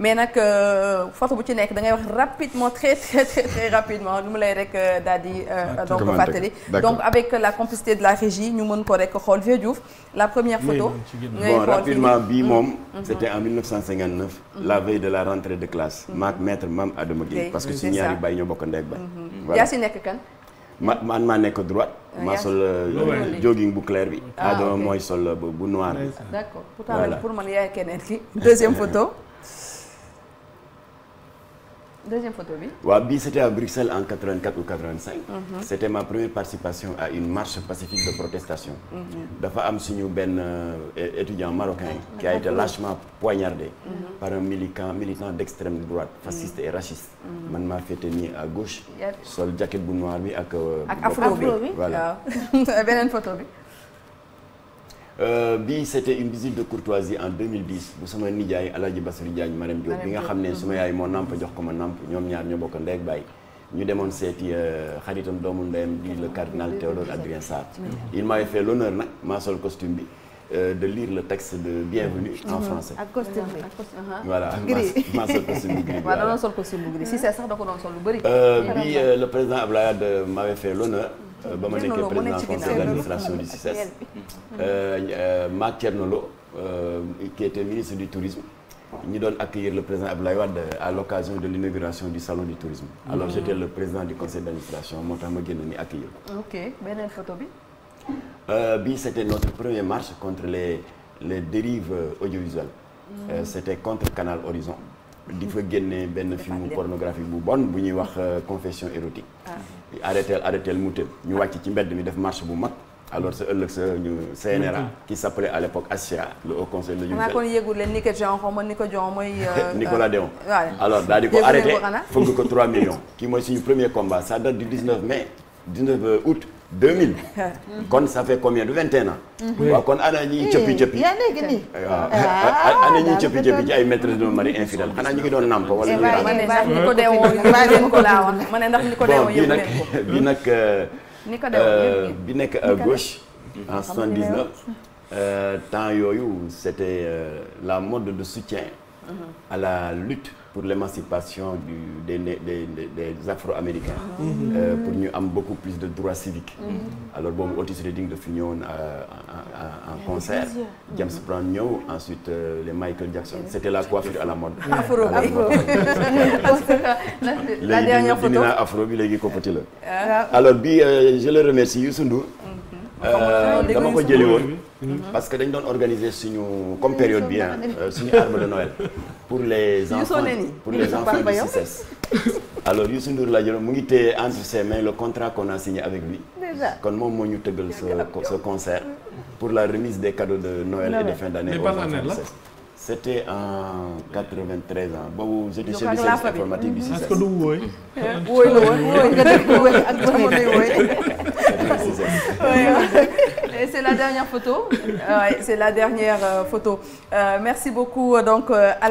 mais nag photo bu ci nekk da ngay wax rapidement très rapidement lu mu lay rek daal di donc fàttali. Donc avec la complicité de la régie ñu mën ko rek xool Vieux Diouf la première photo. Bon rapidement bii moom. C'était en 1959. La veille de la rentrée de classe. maak maître Mame Adama Gueye parce que suñu ñaari baay ñoo bokk ndey ak baay. yaa si nekk kan. man maa nekk droite. maa sol jogging bu clair bi. Adama mooy sol bu noir bi. D'accord pour man yaay keneen ki. Deuxième photo bi. waaw bii c'était à Bruxelles en 84 ou 85. C'était ma première participation à une marche pacifique de protestation. dafa am suñu benn étudiant marocain qui a été lâchement poignardé par un militant d'extrême droite fasciste et raciste. man maa féete nii à gauche. sol jacket bu noir bi ak afro bi voilà. beneen photo bi. Bii c'était une visite de courtoisie en 2010 bu sama nijaay Alaaji Bassirou Diagne Marème Diop bi nga xam ne suma yaay moo namp jox ko ma namp ñoom ñaar ñoo bokk ndey ak baay ñu demoon seeti xaritam doomu ndeyam di le cardinal Théodore Adrien Sarr. Il m'avait fait l'honneur nag maa sol costume bi de lire le texte de bienvenue en français. ak costume bi voilà maa sol costume bu gris. waaw da doon sol costume bu gris si c'est sax da ko doon sol lu bëri. Bii le président Abdoulaye Wade m'avait fait l'honneur ba ma nekkee président conseil d'administration du CICES. Maak Thierno Lo qui était ministre du tourisme ñu doon accueillir le président Abdoulaye Wade à l'occasion de l'inauguration du salon du tourisme. Alors j'étais le président du conseil d'administration moo tax ma génn ni accueillir. Ok beneen photo bi. Bii c'était notre première marche contre les dérives audiovisuelles. C'était contre Canal Horizon. di fa génne benn film pornographique bu bon bu ñuy wax confession érotique. arrêtel mu tëb ñu wàcc ci mbedd mi def marche bu mag. alors sa ëllëg sa ñu CNRA qui s'appelait à l'époque ASIA le Haut Conseil de l'audiovisuel. xanaa kon yëgul leen Nicolas Dion xaw ma Nicolas Dion mooy. Nicolas Dion. alors daal di ko arrêté fëgg ko 3 millions. kii mooy suñu premier combat ça date du 19 août 2000. kon ça fait combien de 21 ans. waaw kon ana ñi cëppi. yaa nekk nii. waaw ana ñi cëppi ci ay maîtres de mari infidèle xanaa ñu ngi doon namp wala. ma ne ndax ni ko deewoo yëpp ko laa wax ma ne ndax ni ko deewoo yëpp leen ko. bi nag bi nekk à gauche en 79 temps yooyu c'était la mode de soutien à la lutte pour l'émancipation des Afro-Américains pour ñu am beaucoup plus de droits civiques. Alors boobu Otis Redding daf fi ñëwoon en concert. James Brown ñëw ensuite les Michael Jackson c'était la coiffure à la mode. Afro la dernière photo léegi afro bi léegi koppati la. alors bi je le remercie Youssou Ndour. dama ko jëli woon parce que dañ doon organiser suñu comme période bi suñu arbre de Noël pour les enfants du CICES. alors Youssou Ndour la jël mu ngi téye entre ses mains le contrat qu'on a signé avec lui. kon moom moo ñu tëggal ce concert pour la remise des cadeaux de Noël et de fin d'année aux enfants du CICES. C'était en 93 ans boobu j'étais chef du service informatique du CICES. est-ce que du wooy. wooy la woon nga def wooy ak jamonoy wooy. C'est la dernière photo. C'est la dernière photo. Merci beaucoup donc à la